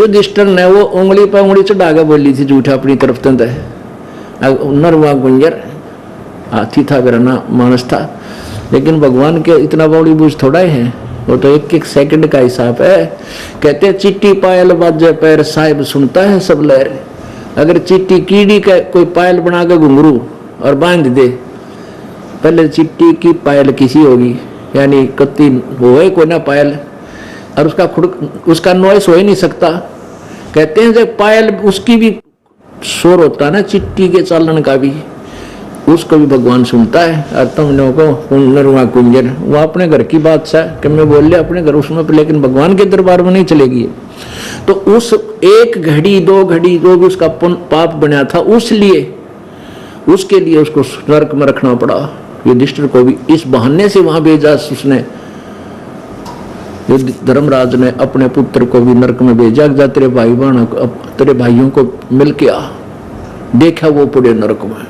युधिष्ठिर ने वो उंगली पर उंगली चढ़ा के बोली थी झूठा अपनी तरफ तंद नरवा गुंजर हाथी था बिरना मानस था, लेकिन भगवान के इतना बड़ी बूझ थोड़ा ही है, वो तो एक एक सेकंड का हिसाब है। कहते चिट्टी पायल बाजे पैर साहिब सुनता है सब लहर। अगर चिट्टी कीड़ी का कोई पायल बना के घुंघरू और बांध दे, पहले चिट्टी की पायल किसी होगी, यानी कत्ती हो कोई ना पायल, और उसका नॉइस हो ही नहीं सकता। कहते हैं जब पायल उसकी भी शोर होता है ना, चिट्टी के चालन का भी, उसको भी भगवान सुनता है। और तुम लोगों को नरवा कुंजर, वो अपने घर की बात सा कि मैं बोल लिया अपने घर उसमें, लेकिन भगवान के दरबार में नहीं चलेगी। तो उस एक घड़ी दो घड़ी जो भी उसका पाप बना था, उसके लिए उसको नरक में रखना पड़ा। युधिष्ठिर को भी इस बहाने से वहां भेजा उसने, धर्मराज ने अपने पुत्र को भी नरक में भेजा, जा तेरे भाई बहनों को, तेरे भाइयों को मिल के आ। देखा वो पड़े नरक में,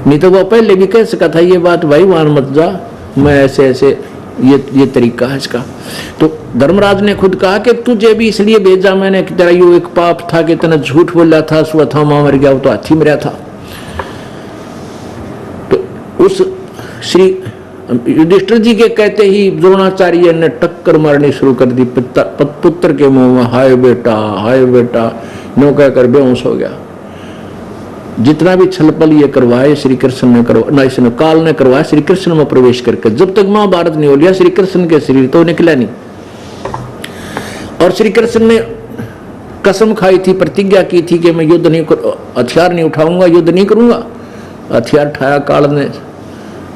नहीं तो वो पहले भी कह सका था ये बात, भाई वहां मत जा, मैं ऐसे ऐसे ये तरीका है इसका। तो धर्मराज ने खुद कहा कि तुझे भी इसलिए भेजा मैंने कि तेरा यो एक पाप था कि तूने झूठ बोला था, स्वथामा मर गया, वो तो हाथी मरा था। तो उस श्री युधिष्ठिर जी के कहते ही द्रोणाचार्य ने टक्कर मारनी शुरू कर दी पुत्र के मुंह में, हाय बेटा नो कहकर बेहोश हो गया। जितना भी छलपल ये करवाए श्री कृष्ण ने करवाया, काल ने करवाया श्री कृष्ण में प्रवेश करके। जब तक महाभारत नहीं हो लिया श्री कृष्ण के शरीर तो निकला नहीं। और श्री कृष्ण ने कसम खाई थी, प्रतिज्ञा की थी कि मैं युद्ध नहीं, हथियार नहीं उठाऊंगा, युद्ध नहीं करूंगा। हथियार उठाया काल ने,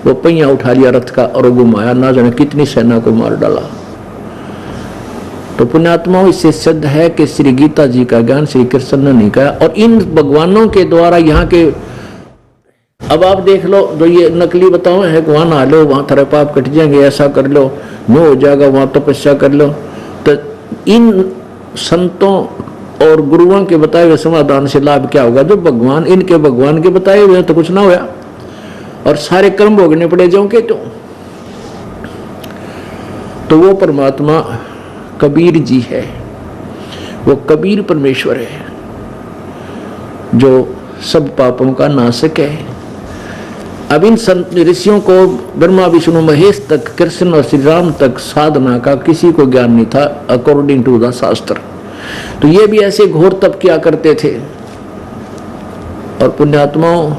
वो पहिया उठा लिया रथ का और घुमाया, ना जाने कितनी सेना को मार डाला। तो पुण्यात्माओं, इससे सिद्ध है कि श्री गीता जी का ज्ञान श्री कृष्ण ने नहीं कहा। और इन भगवानों के द्वारा यहाँ के, अब आप देख लो, जो ये नकली बताओ है कि वहां नहा लो, वहां थारे पाप कट जाएंगे, ऐसा कर लो, नो हो जाएगा, वहां तपस्या कर लो। तो इन संतों और गुरुओं के बताए हुए समाधान से लाभ क्या होगा? जो भगवान, इनके भगवान के बताए हुए तो कुछ ना होया, और सारे कर्म भोगने पड़े जाओगे। तो वो परमात्मा कबीर जी है, वो कबीर परमेश्वर है जो सब पापों का नाशक है। अब इन संत ऋषियों को ब्रह्मा विष्णु महेश तक, कृष्ण और श्री राम तक साधना का किसी को ज्ञान नहीं था अकॉर्डिंग टू द शास्त्र। तो ये भी ऐसे घोर तप किया करते थे। और पुण्यात्माओं,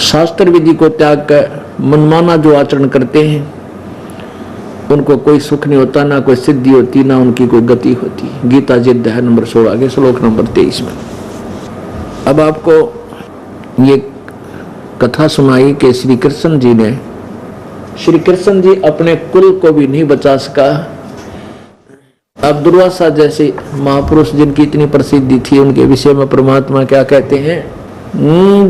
शास्त्र विधि को त्याग कर मनमाना जो आचरण करते हैं उनको कोई सुख नहीं होता, ना कोई सिद्धि होती, ना उनकी कोई गति होती। गीता जी अध्याय नंबर 16 के श्लोक नंबर 23 में। अब आपको ये कथा सुनाई कि श्री कृष्ण जी अपने कुल को भी नहीं बचा सका। अब दुर्वासा जैसे महापुरुष जिनकी इतनी प्रसिद्धि थी, उनके विषय में परमात्मा क्या कहते हैं?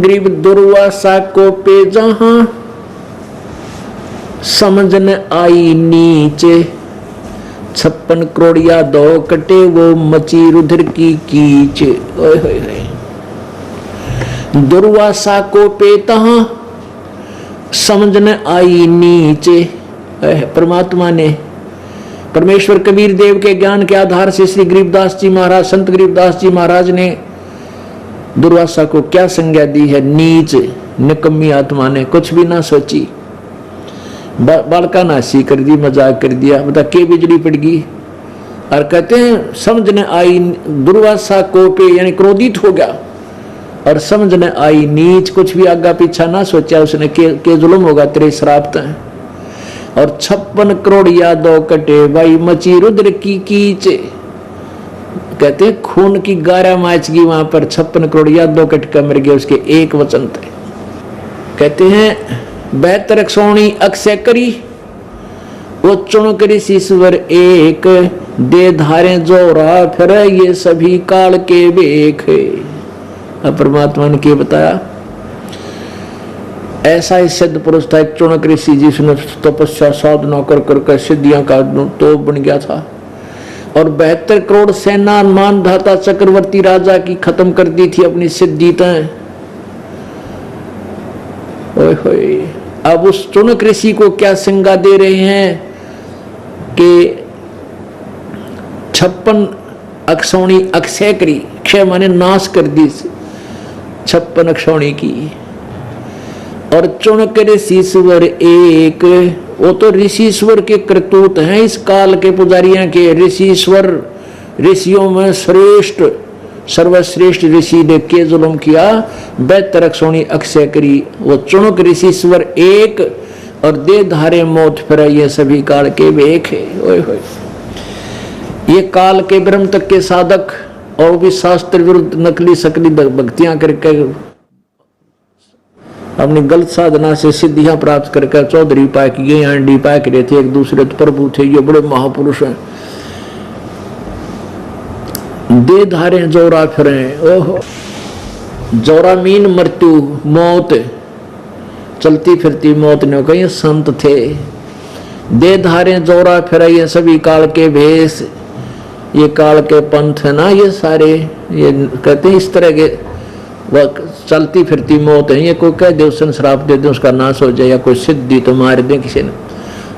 गरीब दुर्वासा को पे जहां समझ न आई नीचे, 56 करोड़िया दो कटे वो मची रुधिर की कीच। ओए होए होए। दुर्वासा को पे तहां समझ न आई नीचे। परमात्मा ने, परमेश्वर कबीर देव के ज्ञान के आधार से श्री गरीबदास जी महाराज, संत गरीबदास जी महाराज ने दुर्वासा को क्या संज्ञा दी है? नीच, निकम्मी आत्मा ने कुछ भी ना सोची, बालका नासी कर दी, मजाक कर दिया, बता के बिजली पड़ गई। और कहते हैं समझ न आई, दुर्वासा को पे यानी क्रोधित हो गया और समझ न आई नीच, कुछ भी आगा पीछा ना सोचा उसने के जुल्म होगा तेरे श्राप है। और 56 करोड़िया दो कटे भाई मची रुद्र की कीच। कहते हैं खून की गारा माच गई वहां पर, 56 करोड़िया दो कट कर मर गए, उसके एक वचन थे। कहते हैं बेहतर सोनी अक्षय करी वो चुन करी ईश्वर एक, दे धारे जोरा फिर ये सभी काल के बेख। अब परमात्मा ने क्या बताया? ऐसा ही सिद्ध पुरुष था एक चुनक ऋषि, जिसने तपस्या साधना कर करके सिद्धियां का तो बन गया था, और 72 करोड़ सेना मानधाता चक्रवर्ती राजा की खत्म कर दी थी अपनी सिद्धि तय। ओए होए। अब उस चुनक ऋषि को क्या संज्ञा दे रहे हैं कि 56 अक्षौणी अक्षय करी, क्षय माने नाश कर दी 56 अक्षौणी की। और चुनक ऋषिश्वर एक, वो तो ऋषिश्वर के करतूत हैं इस काल के पुजारियों के। ऋषिश्वर ऋषियों में श्रेष्ठ सर्वश्रेष्ठ ऋषि ने के जुल्म किया, 72 अक्षौणी अक्षय करी। वो चुनक ऋषिश्वर एक और दे धारे मौत फिर, ये सभी काल के वेख है। ओए होए, ये काल के ब्रह्म तक के साधक और भी शास्त्र विरुद्ध नकली सकली भक्तियां करके अपनी गलत साधना से सिद्धियां प्राप्त करके चौधरी पाक ये आंडी पाक रहे थे, एक दूसरे तो प्रभु थे, ये बड़े महापुरुष हैं। दे धारे जोरा फिरे, ओहो जोरा मीन मृत्यु मौत, चलती फिरती मौत ने कहीं संत थे। दे धारे जोरा फिरे, ये सभी काल के भेष, ये काल के पंथ है ना, ये सारे ये कहते हैं इस तरह के वह चलती फिरती मौत है। ये कोई कह दे उसने श्राप दे दे उसका नाश हो जाए, या कोई सिद्धि तो मार दे किसी ने,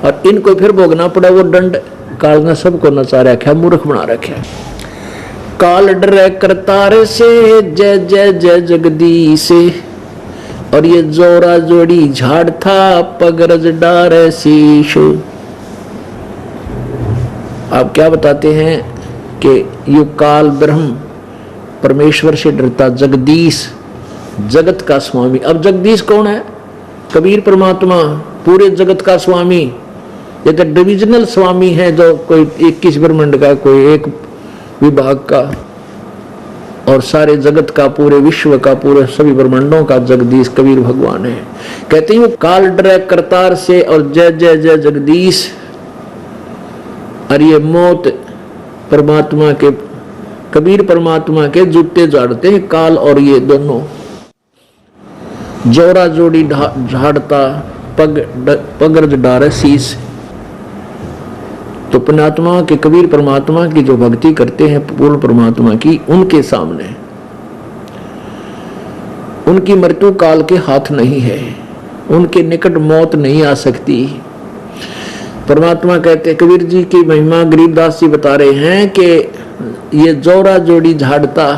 और इनको फिर भोगना पड़ा वो दंड। काल ने सबको नचा रखा, मूर्ख बना रखा। काल डरे करतार से जय जय जय जगदीश, और ये जोरा जोड़ी झाड़ था पगरज डारे शीश। आप क्या बताते हैं कि ये काल ब्रह्म परमेश्वर से डरता, जगदीश जगत का स्वामी। अब जगदीश कौन है? कबीर परमात्मा, पूरे जगत का स्वामी। ये तो डिविजनल स्वामी है, जो कोई 21 ब्रह्मांड का, कोई एक विभाग का, और सारे जगत का, पूरे विश्व का, पूरे सभी ब्रह्मांडों का जगदीश कबीर भगवान है। कहते हैं काल डरे करतार से और जय जय जय जगदीश, और ये मौत परमात्मा के, कबीर परमात्मा के जूते झाड़ते हैं काल और ये दोनों। जोरा जोड़ी झाड़ता पगरज डारे शीश। तो पुण्यात्मा के, कबीर परमात्मा की जो भक्ति करते हैं पूर्ण परमात्मा की, उनके सामने उनकी मृत्यु काल के हाथ नहीं है, उनके निकट मौत नहीं आ सकती। परमात्मा कहते, कबीर जी की महिमा गरीबदास जी बता रहे हैं कि ये जोरा जोड़ी झाड़ता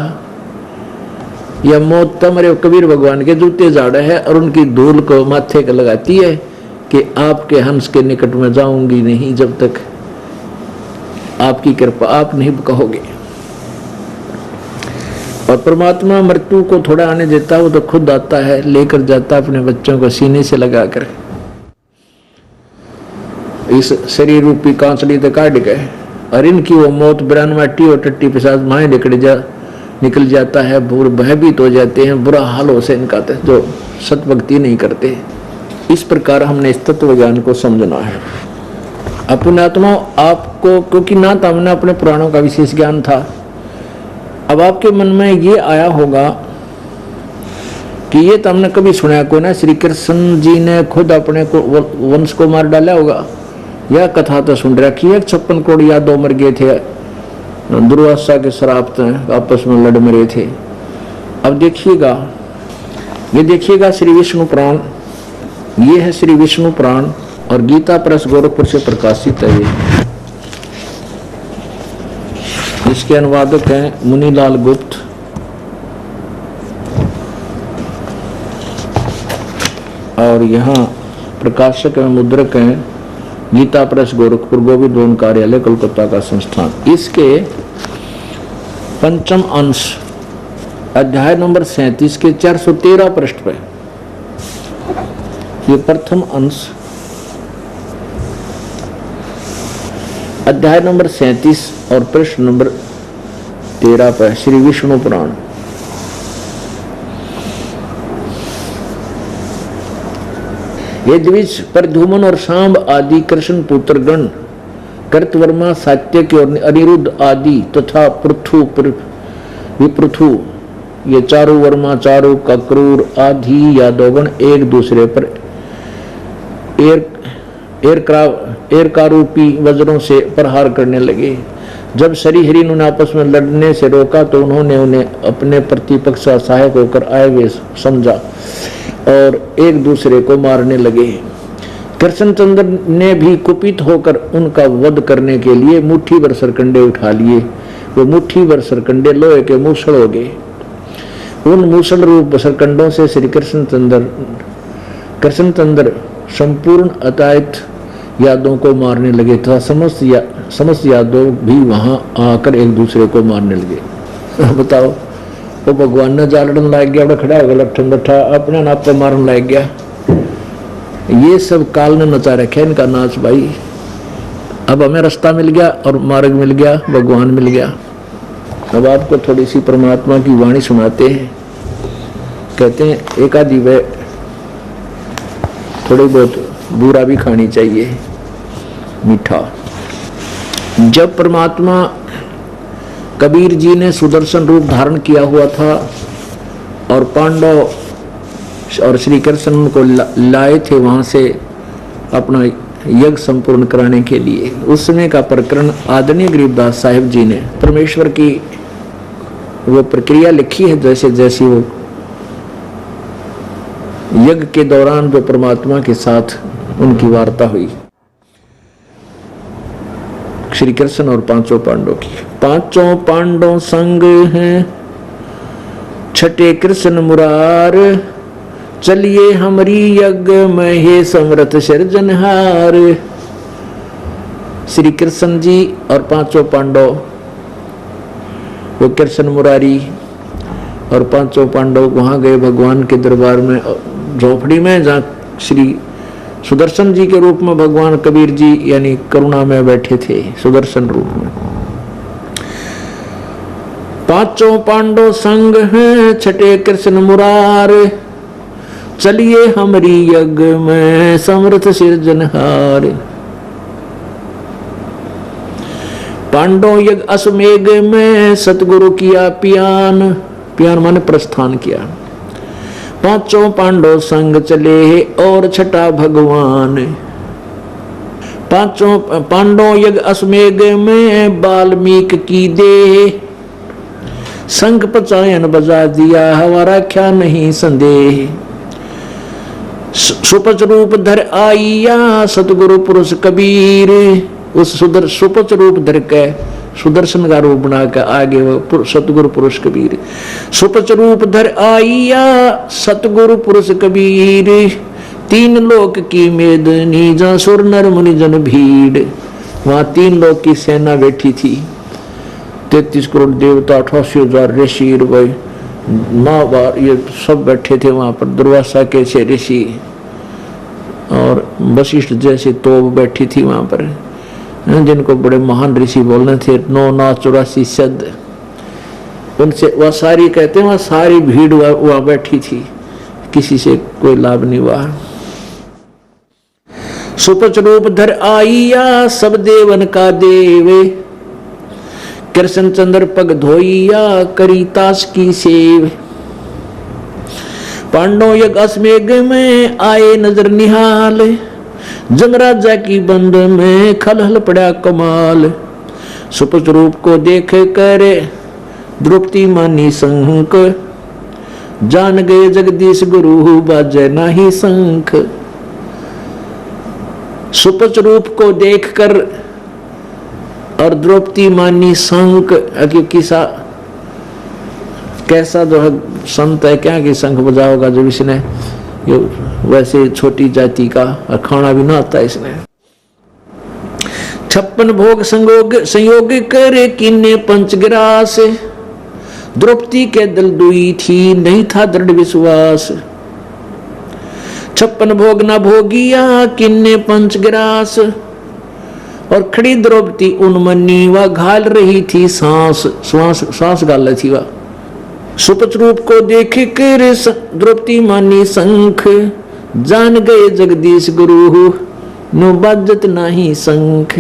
या मौत तमरे कबीर भगवान के जूते झाड़ा है, और उनकी धूल को माथे को लगाती है कि आपके हंस के निकट में जाऊंगी नहीं जब तक आपकी कृपा आप नहीं कहोगे। और परमात्मा मृत्यु को थोड़ा आने देता है, वो तो खुद आता है, लेकर जाता अपने बच्चों को सीने से लगाकर, इस शरीर रूपी कांचली तो काट गए, और इनकी वो मौत ब्रानवाटी और टट्टी पिशाच माए निकल जाता है, भयभीत हो जाते हैं, बुरा हाल हो से इनका, जो सतभक्ति नहीं करते। इस प्रकार हमने इस तत्व ज्ञान को समझना है। अपने आत्मा आपको, क्योंकि ना तो हमने अपने पुराणों का विशेष ज्ञान था, अब आपके मन में ये आया होगा कि ये तो हमने कभी सुना को ना, श्री कृष्ण जी ने खुद अपने को वंश को मार डाला होगा, यह कथा तो सुन रखी है। 56 करोड़ या 2 मर गए थे, दुर्वासा के श्राप आपस में लड़ मरे थे। अब देखिएगा, ये देखिएगा श्री विष्णु पुराण, ये है श्री विष्णु पुराण, और गीता प्रेस गोरखपुर से प्रकाशित है। ये इसके अनुवादक हैं मुनीलाल गुप्त, और यहाँ प्रकाशक एवं मुद्रक हैं गीता प्रेस गोरखपुर, गोविंद भवन कार्यालय कोलकाता का संस्थान। इसके 5म अंश अध्याय नंबर 37 के 413 पृष्ठ पे, ये प्रथम अंश अध्याय नंबर 37 और पृष्ठ नंबर 13 पर श्री विष्णु पुराण। ये द्विज प्रद्युम्न और सांब आदि कृष्ण पुत्र गण, कर्तवर्मा सात्यकी और अनिरुद्ध आदि तथा पृथु विपृथु, ये चारों वर्मा, चारों कक्रूर आदि यादवगण एक दूसरे पर एरकारूपी वज्रों से प्रहार करने लगे। जब श्रीहरि ने आपस में लड़ने से रोका तो उन्होंने उन्हें अपने प्रतिपक्ष का सहायक होकर आए हुए समझा और एक दूसरे को मारने लगे। कृष्णचंद्र ने भी कुपित होकर उनका वध करने के लिए मुट्ठी भर सरकंडे उठा लिए। वो मुट्ठी भर सरकंडे लोहे के मूसल हो गए। उन मूसल रूप सरकंडों से श्री कृष्णचंद्र संपूर्ण अतायत यादों को मारने लगे तथा समस्त यादव भी वहां आकर एक दूसरे को मारने लगे। बताओ, वो भगवान ने जालड़न लाग गया, खड़ा हो गया लट्ठन लट्ठा, अपने नाप पर मारन लाग गया। ये सब काल ने नचा रखे इनका नाच भाई। अब हमें रास्ता मिल गया और मार्ग मिल गया, भगवान मिल गया। अब आपको थोड़ी सी परमात्मा की वाणी सुनाते हैं। कहते हैं एक आधी वे थोड़ी बहुत बुरा भी खानी चाहिए, मीठा। जब परमात्मा कबीर जी ने सुदर्शन रूप धारण किया हुआ था और पांडव और श्री कृष्ण को लाए थे वहां से अपना यज्ञ संपूर्ण कराने के लिए, उस समय का प्रकरण आदरणीय गरीबदास साहिब जी ने परमेश्वर की वो प्रक्रिया लिखी है। जैसे जैसी वो यज्ञ के दौरान जो परमात्मा के साथ उनकी वार्ता हुई श्री कृष्ण और पांचों पांडवों की। पांचों पांडव संग हैं छठे कृष्ण मुरार, चलिए हमारी यज्ञ में हे समर्थ सृजनहार। श्री कृष्ण जी और पांचों पांडव, वो कृष्ण मुरारी और पांचों पांडव वहां गए भगवान के दरबार में, झोपड़ी में, जहां श्री सुदर्शन जी के रूप में भगवान कबीर जी यानी करुणा में बैठे थे सुदर्शन रूप में। पांचों पांडव संग हैं छठे कृष्ण मुरार, चलिए हमारी यज्ञ में समर्थ सृजनहार। पांडव यज्ञ अश्वमेघ में सतगुरु किया पियान, पियान माने प्रस्थान किया। पांचों पांडव संग चले और छठा भगवान। पांचों पांडव यज्ञ अश्वमेघ में वाल्मीकि की दे, शंख पचायन बजा दिया हमारा क्या नहीं संदेह। सुपच रूप धर आइया सतगुरु पुरुष कबीर, उस सुपच रूप धर के सुदर्शन का रूप बना के आगे वो सतगुरु पुरुष कबीर। सुपच रूप धर आइया सतगुरु पुरुष कबीर, तीन लोक की मेदनी जहाँ सुर नर मुनि जन भीड़। वहां तीन लोक की सेना बैठी थी, 33 करोड़ देवता, 88,000 ऋषि, माँ ये सब बैठे थे वहां पर। दुर्वासा के 6 ऋषि और वशिष्ठ जैसे तोप बैठी थी वहां पर, जिनको बड़े महान ऋषि बोलने थे। 9 नाथ 84 शब्द, उनसे वह सारी कहते हैं वह सारी भीड़ वहां बैठी थी, किसी से कोई लाभ नहीं हुआ। सुपच रूप धर आइया सब देवन का देवे, कृष्ण चंद्र पग धोइया करी तास की सेव। पांडव यज्ञ अश्वमेघ में आए नजर निहाल, जमराजा की बंद में खलहल पड़ा कमाल। सुपच रूप को देख कर द्रौपदी मानी शंख, जान गए जगदीश गुरु बाजे नाही शंख। सुपच रूप को देखकर और द्रौपदी मानी शंख, किसा कैसा जो है संत है क्या कि शंख बजाओगा जो इसने, वैसे छोटी जाति का खाना भी ना आता इसने। 56 भोग संयोग करे किन्ने पंचग्रास, द्रौपदी के दिल दुई थी नहीं था दृढ़ विश्वास। 56 भोग न भोगिया किन्ने पंचग्रास, और खड़ी द्रौपदी उन्मनी वह घाल रही थी सांस गाल थी वह। सुपच रूप को देख कर द्रौपदी मानी शंख, जान गए जगदीश गुरु नो बाजत नाही शंख।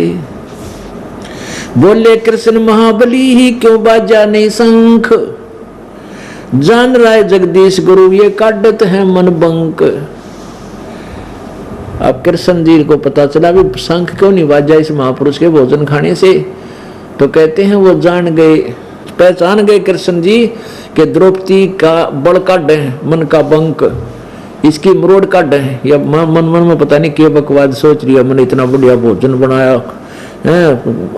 बोले कृष्ण महाबली ही क्यों बाजा नहीं शंख, जान रहा है जगदीश गुरु ये काटत है मन बंक। अब कृष्ण जी को पता चला भी शंख क्यों नहीं बाजा इस महापुरुष के भोजन खाने से, तो कहते हैं वो जान गए, पहचान गए कृष्ण जी के द्रौपदी का बड़ काट है मन का बंक, इसकी मरोड़ काट है या मन मन में पता नहीं क्या बकवाद सोच रही है, मैंने इतना बढ़िया भोजन बनाया है,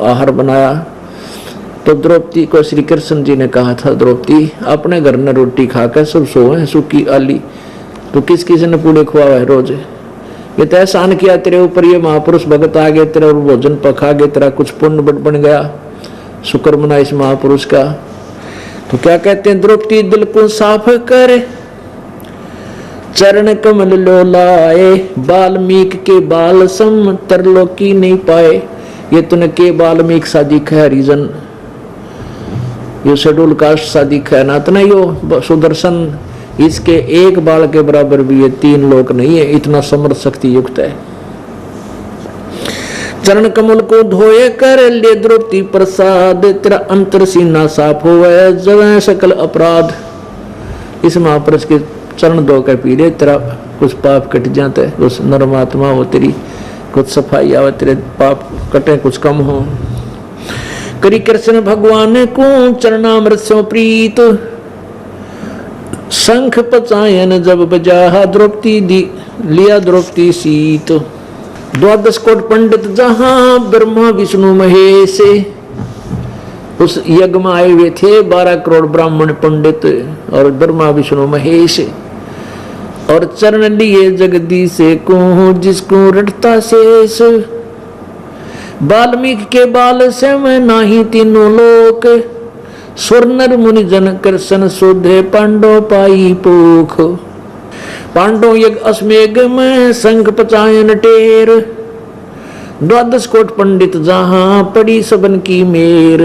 आहार बनाया। तो द्रौपदी को श्री कृष्ण जी ने कहा था, द्रौपदी अपने घर में रोटी खाकर सब सोए सूखी आली, तो किस किस ने पूरे खुआ है रोज? ये तो एहसान किया तेरे ऊपर, ये महापुरुष भगत आ गए तेरे और भोजन पका गए, तेरा कुछ पुण्य बन गया, शुक्र मना इस महापुरुष का। तो क्या कहते हैं, द्रौपदी दिल को साफ कर चरण कमल लो लाए, वाल्मीकि के बाल सम तरलोकी नहीं पाए। ये तूने के वाल्मीकि सा दिखा है, हरिजन यो शेड्यूल कास्ट सा दिखा है ना, तो नहीं यो सुदर्शन इसके एक बाल के बराबर भी ये 3 लोक नहीं है, इतना समर्थ शक्ति युक्त है। चरण कमल को धोए कर ले द्रौपदी प्रसाद, तेरा अंतर सीना साफ होवे जगह सकल अपराध। इस महापुरुष के चरण धोकर पी ले, तेरा कुछ पाप कट जाता है, कुछ नरमात्मा हो तेरी, कुछ सफाई आवे, तेरे पाप कटे कुछ कम हो। करी कृष्ण भगवान को चरणामृत सो प्रीत, शंख पचायन जब बजा द्रौपदी दी लिया द्रौपदी सीत। 12 कोट पंडित जहां ब्रह्मा विष्णु महेश, उस यज्ञ में आए हुए थे 12 करोड़ ब्राह्मण पंडित और ब्रह्मा विष्णु महेश। और चरण लिए जगदीश को जिसको रटता शेष, वाल्मीकि के बाल से मैं नाही तीनों लोक, स्वर्णर मुनि जन कृष्ण शोधे पांडव पाई पोख। पांडव यज्ञ अश्वमेघ में शंख पचायन टेर, 12 कोट पंडित जहां पड़ी सबन की मेर।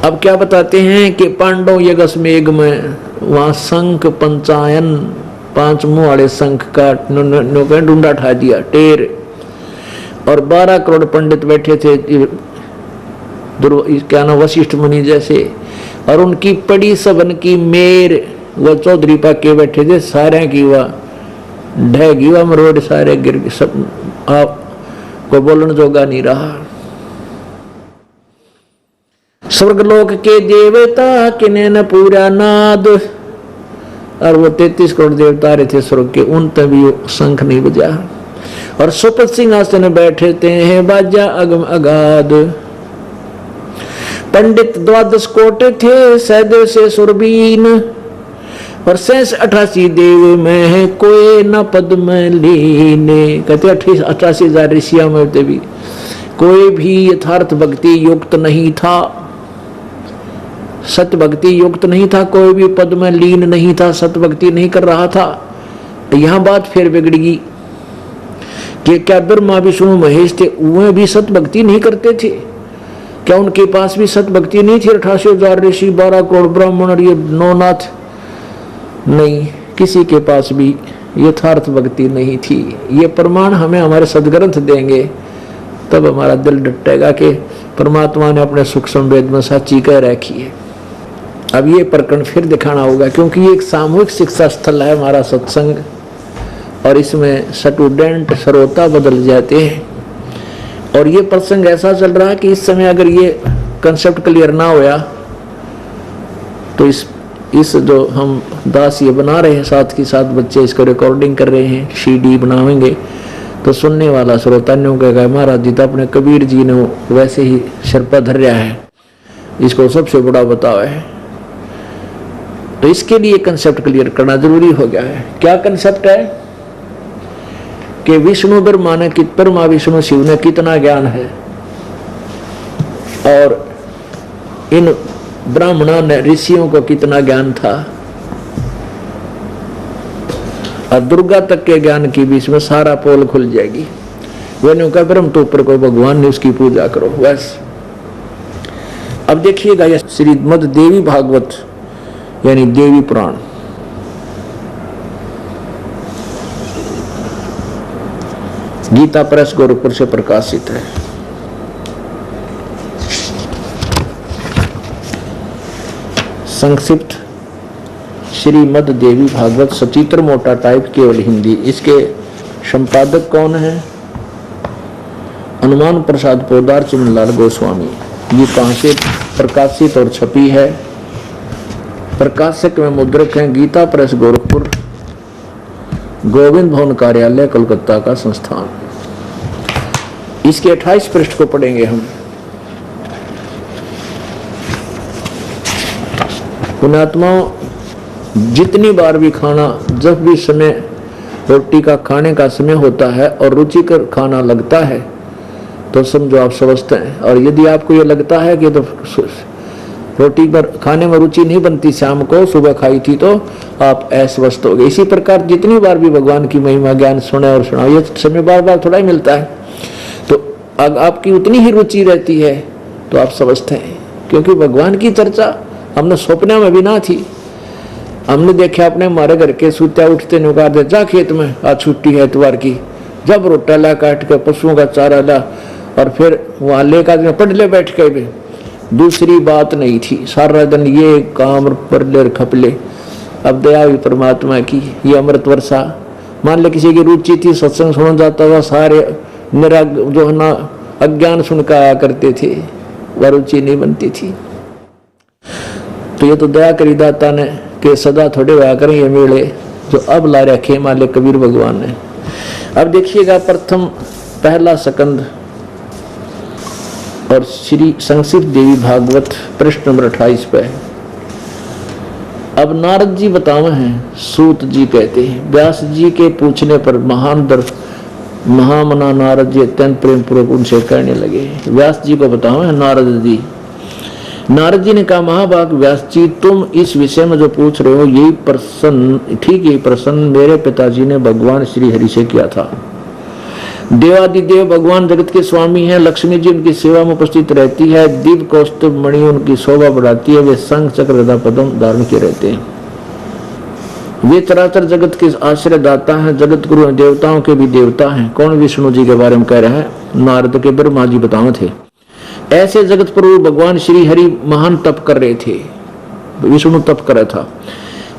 अब क्या बताते हैं कि पांडव यज्ञ अश्वमेघ में वहां शंख पंचायन 5 मुंह वाले शंख का ढूंढा ठा दिया टेर, और 12 करोड़ पंडित बैठे थे, क्या ना वशिष्ठ मुनि जैसे, और उनकी पड़ी सबन की मेर, वह चौधरी पाके बैठे थे, सारे की वह ढह गई, वह मरोड़ सारे गिर सब, आप को बोलन जोगा नहीं रहा। स्वर्गलोक के देवता किने न पूरा नाद, और वो 33 करोड़ देवता रहे थे स्वर्ग के, उन तभी शंख नहीं बजा। और सुपथ सिंहासन बैठे हैं बाजा अगम अगाध, पंडित 12 कोट थे सहदेव से सुरबीन, और 88 देव में है कोई न पद में लीने। कहते 88,000 ऋषियों में भी कोई भी यथार्थ भक्ति युक्त नहीं था, सत्य भक्ति युक्त नहीं था, कोई भी पद में लीन नहीं था, सत्य भक्ति नहीं कर रहा था। यहां बात फिर बिगड़ गई कि क्या ब्रह्मा विष्णु महेश थे, वे भी सत्य भक्ति नहीं करते थे? क्या उनके पास भी सत्य भक्ति नहीं थी? 88,000 ऋषि, 12 करोड़ ब्राह्मण और ये 9 नाथ, नहीं, किसी के पास भी यथार्थ भक्ति नहीं थी। ये प्रमाण हमें हमारे सदग्रंथ देंगे, तब हमारा दिल डटेगा कि परमात्मा ने अपने सूक्ष्म वेद में सच्ची कह रखी है। अब ये प्रकरण फिर दिखाना होगा, क्योंकि ये एक सामूहिक शिक्षा स्थल है हमारा सत्संग, और इसमें स्टूडेंट श्रोता बदल जाते हैं। और ये प्रसंग ऐसा चल रहा है कि इस समय अगर ये कंसेप्ट क्लियर ना होया तो इस जो हम दास ये बना रहे हैं, साथ के साथ बच्चे इसको रिकॉर्डिंग कर रहे हैं, CD बनावेंगे, तो सुनने वाला श्रोता ने कहेगा महाराज जी तो अपने कबीर जी ने वैसे ही सिर पर धर रहा है, इसको सबसे बड़ा बतावा है। तो इसके लिए कंसेप्ट क्लियर करना जरूरी हो गया है। क्या कंसेप्ट है कि विष्णु ब्रह्मा ने, ब्रह्मा विष्णु शिव ने कितना ज्ञान है, और इन ब्राह्मणों ने ऋषियों को कितना ज्ञान था, और दुर्गा तक के ज्ञान की भी इसमें सारा पोल खुल जाएगी। वह कहा ब्रह्म तो ऊपर कोई भगवान ने, उसकी पूजा करो बस। अब देखिएगा यह श्रीमद् देवी भागवत यानी देवी पुराण, गीता प्रेस गोरखपुर से प्रकाशित है। संक्षिप्त श्रीमद् देवी भागवत, सचित्र मोटा टाइप, केवल हिंदी। इसके संपादक कौन है? हनुमान प्रसाद पोदार चिमनलाल गोस्वामी। ये कहाँ से प्रकाशित और छपी है? प्रकाशक में मुद्रक हैं गीता प्रेस गोरखपुर, गोविंद भवन कार्यालय कोलकाता का संस्थान। इसके 28 पृष्ठ को पढ़ेंगे हम। पुण्यात्माओं, जितनी बार भी खाना, जब भी समय रोटी का खाने का समय होता है और रुचिकर खाना लगता है तो समझो आप स्वस्थ हैं। और यदि आपको ये लगता है कि तो रोटी पर खाने में रुचि नहीं बनती, शाम को सुबह खाई थी, तो आप अस्वस्थ हो गए। इसी प्रकार जितनी बार भी भगवान की महिमा ज्ञान सुने और सुनाओ, ये समय बार बार थोड़ा ही मिलता है, तो अगर आपकी उतनी ही रुचि रहती है तो आप स्वस्थ हैं। क्योंकि भगवान की चर्चा हमने सपने में भी ना थी। हमने देखा अपने हमारे घर के सूत्या उठते नुकार दे, जा खेत में, आज छुट्टी है इतवार की, जब रोटा ला काट के पशुओं का चारा ला और फिर वहां लेकर पढ़ले बैठ के भी दूसरी बात नहीं थी। सारा दिन ये काम पढ़ले खपले। अब दया हुई परमात्मा की, ये अमृत वर्षा। मान ले किसी की रुचि थी, सत्संग सुना जाता था, सारे मेरा जो है ना अज्ञान सुनकर आया करते थे, वह रुचि नहीं बनती थी। तो ये तो दया करी दाता ने कि सदा थोड़े हुआ करें ये मेले जो अब ला रखे माले कबीर भगवान ने। अब देखिएगा प्रथम पहला स्कंद और श्री संक्षिप्त देवी भागवत पृष्ठ नंबर 28 पे। अब नारद जी बतावे हैं, सूत जी कहते हैं, व्यास जी के पूछने पर महामना नारद जी अत्यंत प्रेम पूर्वक उनसे कहने लगे। व्यास जी को बतावे हैं नारद जी। नारद जी ने कहा, महाभाग व्यास जी, तुम इस विषय में जो पूछ रहे हो यही प्रश्न मेरे पिताजी ने भगवान श्री हरि से किया था। देवादिदेव भगवान जगत के स्वामी हैं, लक्ष्मी जी उनकी सेवा में उपस्थित रहती है, दिव्य कौस्तुभ मणि उनकी शोभा बढ़ाती है, वे शंख चक्र गदा पद्म धारण किए रहते हैं, वे चराचर जगत के आश्रय दाता हैं, जगत गुरु हैं, देवताओं के भी देवता हैं। कौन? विष्णु जी के बारे में कह रहे हैं, नारद के ब्रह्मा जी बताए थे। ऐसे जगत प्रभु भगवान श्री हरि महान तप कर रहे थे, विष्णु तप कर रहा था,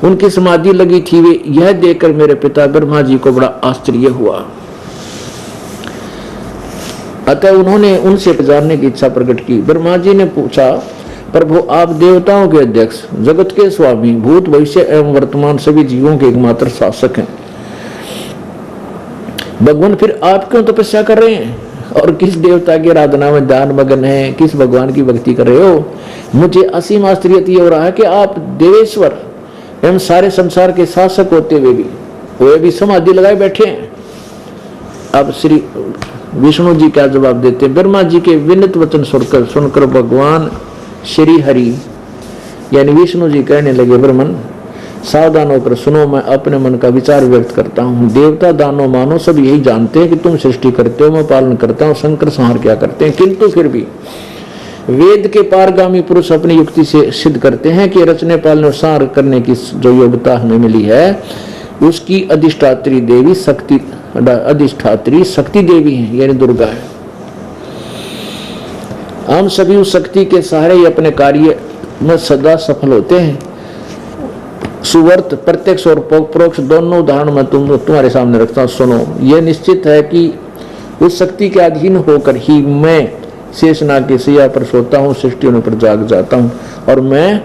उनकी समाधि लगी थी। वे यह देखकर मेरे पिता ब्रह्मा जी को बड़ा आश्चर्य हुआ, अतः उन्होंने उनसे जानने की इच्छा प्रकट की। ब्रह्मा जी ने पूछा, प्रभु आप देवताओं के अध्यक्ष, जगत के स्वामी, भूत भविष्य एवं वर्तमान सभी जीवों के एकमात्र शासक हैं, भगवान फिर आप क्यों तपस्या कर रहे हैं और किस देवता की आराधना में ध्यान मगन है, किस भगवान की भक्ति कर रहे हो? मुझे असीम आश्चर्य हो रहा है कि आप देवेश्वर एवं सारे संसार के शासक होते हुए भी वे भी समाधि लगाए बैठे हैं। अब श्री विष्णु जी क्या जवाब देते? ब्रह्मा जी के विनित वचन सुनकर भगवान श्री हरि यानी विष्णु जी कहने लगे, ब्रह्मन सावधान होकर सुनो, मैं अपने मन का विचार व्यक्त करता हूँ। देवता दानव मानो सब यही जानते हैं कि तुम सृष्टि करते हो, मैं पालन करता हूँ, शंकर संहार क्या करते हैं, किंतु फिर भी वेद के पारगामी पुरुष अपनी युक्ति से सिद्ध करते हैं कि रचने पालने और संहार करने की जो योग्यता हमें मिली है उसकी अधिष्ठात्री शक्ति देवी है, यानी दुर्गा है। हम सभी उस शक्ति के सहारे ही अपने कार्य में सदा सफल होते हैं। सुवर्त प्रत्यक्ष और परोक्ष दोनों उदाहरण में तुम्हारे सामने रखता हूं, सुनो। यह निश्चित है कि उस शक्ति के अधीन होकर ही मैं शेषनाग की सैया पर सोता हूँ, सृष्टि होने पर जाग जाता हूँ और मैं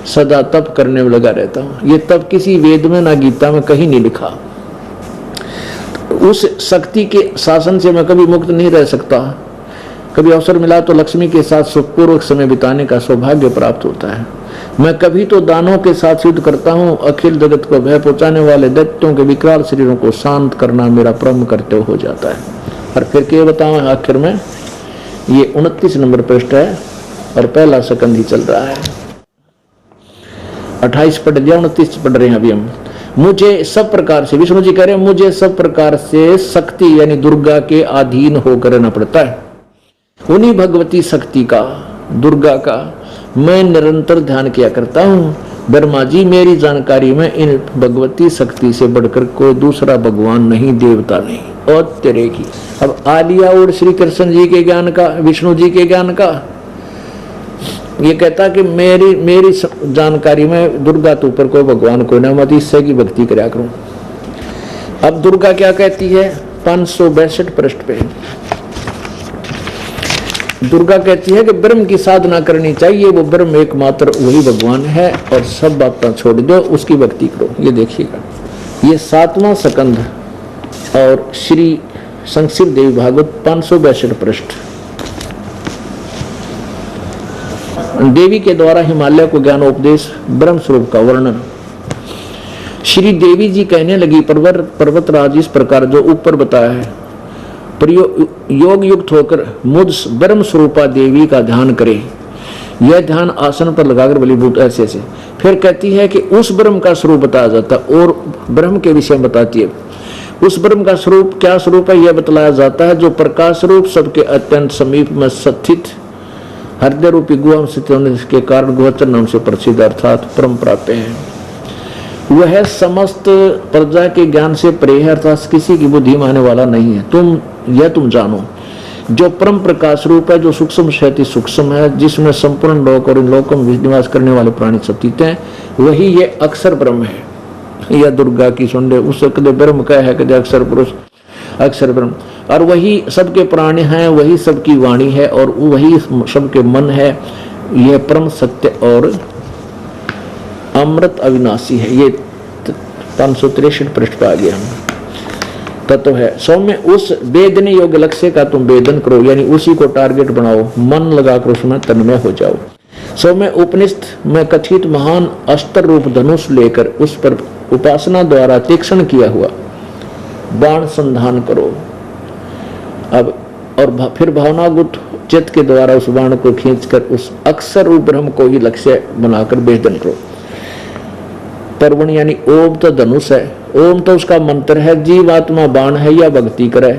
सदा तप करने में लगा रहता हूँ। ये तप किसी वेद में ना गीता में कहीं नहीं लिखा। उस शक्ति के शासन से मैं कभी मुक्त नहीं रह सकता। कभी अवसर मिला तो लक्ष्मी के साथ सुखपूर्वक समय बिताने का सौभाग्य प्राप्त होता है। मैं कभी तो दानों के साथ युद्ध करता हूँ। अखिल जगत को भय पहुंचाने वाले दैत्यों के विकराल शरीरों को शांत करना मेरा परम कर्तव्य हो जाता है। और फिर क्या बताऊं आखिर में, ये 29 नंबर पृष्ठ है और पहला स्कंद ही चल रहा है। 28 पढ़ दिया, 29 पढ़ रहे हैं अभी हम। मुझे सब प्रकार से, विष्णु जी कह रहे हैं, मुझे सब प्रकार से शक्ति यानी दुर्गा के अधीन होकर रहना पड़ता है। उन्हीं भगवती शक्ति का, दुर्गा का मैं निरंतर ध्यान किया करता हूँ। ब्रह्मा जी, मेरी जानकारी में इन भगवती शक्ति से बढ़कर कोई दूसरा भगवान नहीं, देवता नहीं। और तेरे की अब आलिया और श्री कृष्ण जी के ज्ञान का, विष्णु जी के ज्ञान का, ये कहता कि मेरी जानकारी में दुर्गा तो ऊपर कोई भगवान कोई ना, मत इससे की भक्ति कराया करूं। अब दुर्गा क्या कहती है 562 पृष्ठ पे, दुर्गा कहती है कि ब्रह्म की साधना करनी चाहिए, वो ब्रह्म एकमात्र वही भगवान है और सब बातें छोड़ दो, उसकी भक्ति करो। ये देखिएगा, ये 7वां स्कंद और श्री संक्षिप्त देवी भागवत 562 पृष्ठ। देवी के द्वारा हिमालय को ज्ञानोपदेश, ब्रह्म स्वरूप का वर्णन। श्री देवी जी कहने लगी, पर्वतराज इस प्रकार जो ऊपर बताया है, योग युक्त होकर मुझ ब्रह्म स्वरूपा देवी का ध्यान करे। यह ध्यान आसन पर लगाकर बलीभूत ऐसे ऐसे। फिर कहती है कि उस ब्रह्म का स्वरूप बताया जाता और ब्रह्म के विषय में बताती है। उस ब्रह्म का स्वरूप क्या स्वरूप है यह बतलाया जाता है, जो प्रकाश रूप सबके अत्यंत समीप में स्थित हृदय रूपी गुहा स्थित होने के कारण गोचर नाम से प्रसिद्ध अर्थात परम प्राप्य है। वह समस्त प्रजा के ज्ञान से परे है, अर्थात किसी की बुद्धि मानने वाला नहीं है। तुम जानो, जो परम प्रकाश रूप है, जो सूक्ष्म से अति सूक्ष्म है, जिसमें संपूर्ण लोक और इन लोकों में निवास करने वाले प्राणी स्थित हैं, वही ये अक्षर ब्रह्म है। यह दुर्गा की सुंडे उस कदे ब्रह्म का है, कदे अक्षर पुरुष, अक्षर ब्रह्म। और वही सबके प्राणी हैं, वही सबकी वाणी है और वही सबके मन है। यह परम सत्य और अमृत अविनाशी है। ये 563 पृष्ठ पर आ गया हम तत्व है। सौम्य उस वेदने योग्य लक्ष्य का तुम वेदन करो, यानी उसी को टारगेट बनाओ, मन लगाकर उसमें तन्मय हो जाओ। सौम्य उपनिषद में कथित महान अस्त्र रूप धनुष लेकर उस पर उपासना द्वारा तीक्ष्ण किया हुआ बाण संधान करो। अब और फिर भावनागुत चित्त के द्वारा उस बाण को खींचकर उस अक्षर रूप ब्रह्म को ही लक्ष्य बनाकर वेदन करो। पर्वण यानी ओम तो धनुष है, ओम तो उसका मंत्र है, जीवात्मा बाण है या भक्ति करे,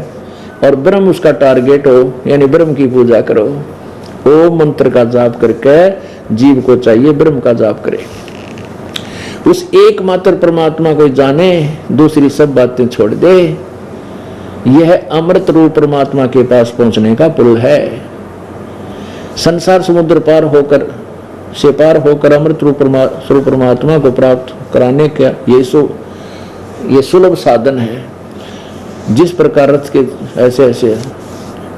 और ब्रह्म उसका टारगेट हो, यानी ब्रह्म की पूजा करो। ओम मंत्र का जाप करके जीव को चाहिए ब्रह्म का जाप करे, उस एकमात्र परमात्मा को जाने, दूसरी सब बातें छोड़ दे। यह अमृत रूप परमात्मा के पास पहुंचने का पुल है। संसार समुद्र पार होकर अमृत रूप स्वरूप परमात्मा को प्राप्त कराने का ये सुलभ साधन है। जिस प्रकार रथ के ऐसे ऐसे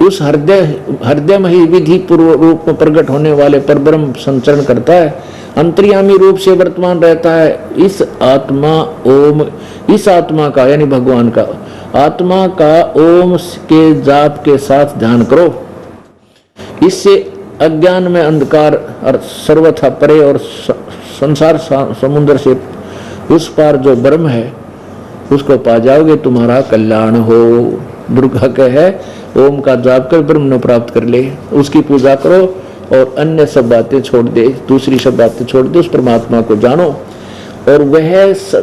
उस हृदय में ही विधि पूर्व रूप में प्रकट होने वाले पर ब्रह्म संचरण करता है, अंतर्यामी रूप से वर्तमान रहता है। इस आत्मा का यानी भगवान का आत्मा का ओम के जाप के साथ ध्यान करो। इससे अज्ञान में अंधकार और सर्वथा परे और संसार समुद्र से उस पार जो ब्रह्म है उसको पा जाओगे, तुम्हारा कल्याण हो। दुर्गा कहे ओम का जाप कर ब्रह्म प्राप्त कर ले, उसकी पूजा करो और अन्य सब बातें छोड़ दे, दूसरी सब बातें छोड़ दे, उस परमात्मा को जानो। और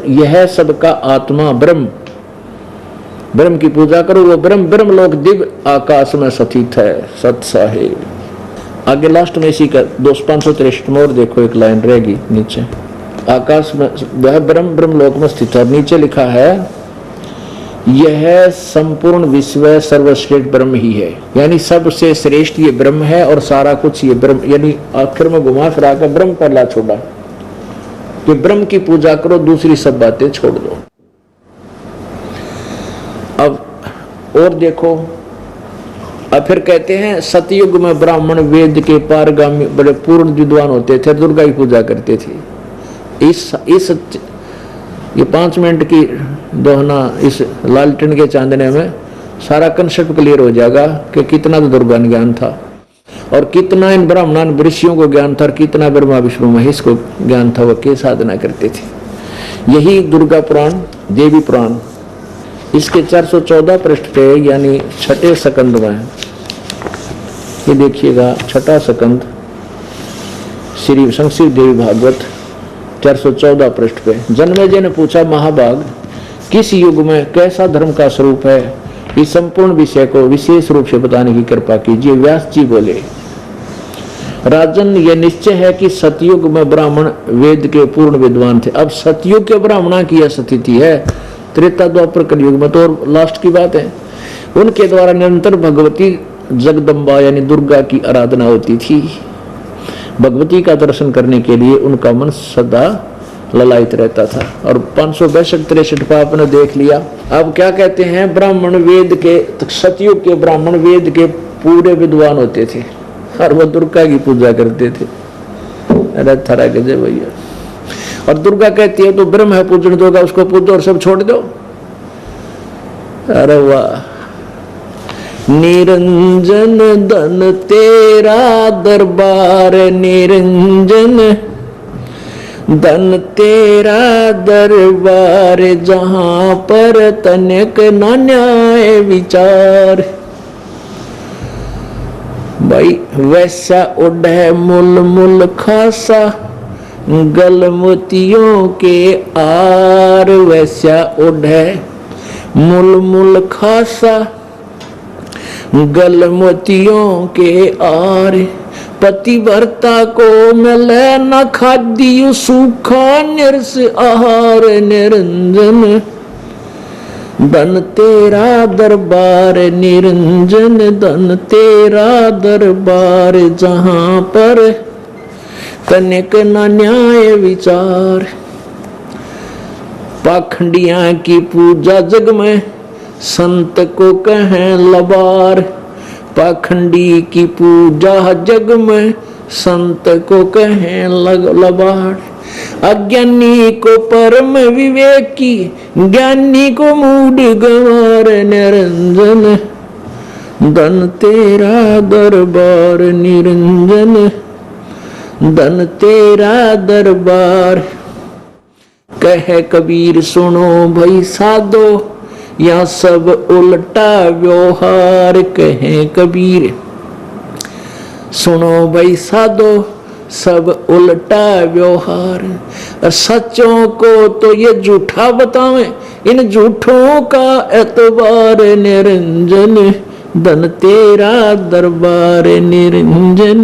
यह सबका आत्मा ब्रह्म की पूजा करो। वो ब्रह्म लोक दिव्य आकाश में स्थित है, सत्सा है। आगे लास्ट में इसी का 563 में और देखो एक लाइन रहेगी नीचे, आकाश में वह ब्रह्म लोक में स्थित है। नीचे लिखा है यह संपूर्ण विश्व सर्वश्रेष्ठ ब्रह्म ही है, यानी सबसे श्रेष्ठ ये ब्रह्म है और सारा कुछ ये ब्रह्म, यानी आखिर में घुमा फिरा कर ब्रह्म पहला छोड़ा कि ब्रह्म की पूजा करो, दूसरी सब बातें छोड़ दो। अब और देखो, अब फिर कहते हैं सतयुग में ब्राह्मण वेद के पारगामी बड़े पूर्ण विद्वान होते थे, दुर्गा की पूजा करते थे। इस ये 5 मिनट की दोहना इस लालटेन के चांदने में सारा कंसेप्ट क्लियर हो जाएगा कि कितना तो दुर्गा ज्ञान था और कितना इन ब्राह्मण ऋषियों को ज्ञान था और कितना ब्रह्मा विष्णु महेश को ज्ञान था, वह क्या साधना करते थे। यही दुर्गा पुराण, देवी पुराण, इसके 414 पृष्ठ पे यानी 6ठे स्कंद में ये देखिएगा, 6ठा स्कंद श्री संक्षिप्त देवी भागवत 414 पृष्ठ पे जन्मेजय ने पूछा, महाभाग किस युग में कैसा धर्म का स्वरूप है, इस संपूर्ण विषय को विशेष रूप से बताने की कृपा कीजिए। व्यास जी बोले, राजन यह निश्चय है कि सतयुग में ब्राह्मण वेद के पूर्ण विद्वान थे। अब सतयुग के ब्राह्मणों की यह स्थिति है, त्रेता द्वापर कलयुग में तो लास्ट की बात है। उनके द्वारा निरंतर भगवती जगदम्बा यानी दुर्गा की आराधना होती थी। भगवती का दर्शन करने के लिए उनका मन सदा ललायित रहता था। और 562-63 पर आपने देख लिया। अब क्या कहते हैं, ब्राह्मण वेद के, सतयुग के ब्राह्मण वेद के पूरे विद्वान होते थे और वो दुर्गा की पूजा करते थे। अरे थरा के जय भैया। और दुर्गा कहती है तो ब्रह्म है पूजन दोगा, उसको पूजो और सब छोड़ दो। अरे वाह। निरंजन धन तेरा दरबार, निरंजन धन तेरा दरबार, जहां पर तनिक न न्याय विचार। भाई वैसा उड़े मुल मुल खासा, गल मोतियों के आर। वैसा उड़े मुल मुल खासा, गल मोतियों के आर। पतिव्रता को मिले न खाद्य सूखा निरस आहार। निरंजन धन तेरा दरबार, निरंजन धन तेरा दरबार, जहां पर तनिक न न्याय विचार। पाखंडियां की पूजा जग में, संत को कहें लबार। पाखंडी की पूजा जग में, संत को कहें लबार। अज्ञानी को परम विवेकी, ज्ञानी को मूड गंवार। निरंजन धन तेरा दरबार, निरंजन धन तेरा दरबार। कहे कबीर सुनो भाई साधो, या सब उल्टा व्यवहार। कहे कबीर सुनो भाई साधो, सब उल्टा व्यवहार। सच्चों को तो ये झूठा बतावे, इन झूठों का एतबार। निरंजन धन तेरा दरबार, निरंजन